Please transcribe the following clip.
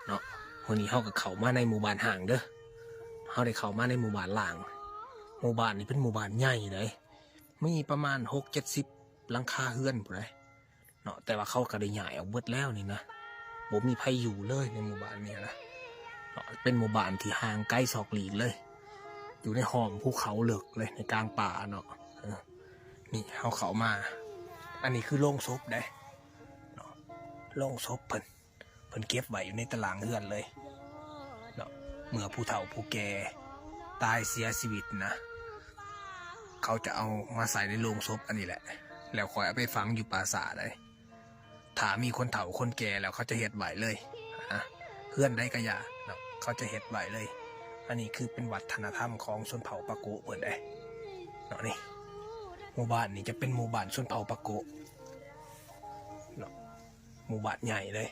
เนาะวันนี้เขาก็เข้ามาในหมู่บ้านห่างเด้อเขาได้เข้ามาในหมู่บ้านล่างหมู่บ้านนี้เป็นหมู่บ้านใหญ่เลยมีประมาณ60-70หลังคาเฮือนผู้ใดเนาะแต่ว่าเขาก็ได้ย้ายออกเบิดแล้วนี่นะบ่มีใครอยู่เลยในหมู่บ้านนี้นะเนาะเป็นหมู่บ้านที่ห่างไกลศอกหลีกเลยอยู่ในห้อมภูเขาเลิกเลยในกลางป่าเนาะนี่เขาเข้ามาอันนี้คือโรงศพได้เนาะโรงศพเพิ่นเก็บไว้อยู่ในตารางเฮือนเลยเนาะเมื่อผู้เฒ่าผู้แก่ตายเสียชีวิตนะเขาจะเอามาใส่ในโรงศพอันนี้แหละแล้วคอยเอาไปฝังอยู่ปราสาทเลยถ้ามีคนเฒ่าคนแก่แล้วเขาจะเฮ็ดไว้เลยเฮือนได้กระยาเนาะเขาจะเฮ็ดไว้เลยอันนี้คือเป็นวัฒนธรรมของชนเผ่าปะโกเปิดได้เนาะนี่หมู่บ้านนี้จะเป็นหมู่บ้านชนเผ่าปะโกเนาะหมู่บ้านใหญ่เลย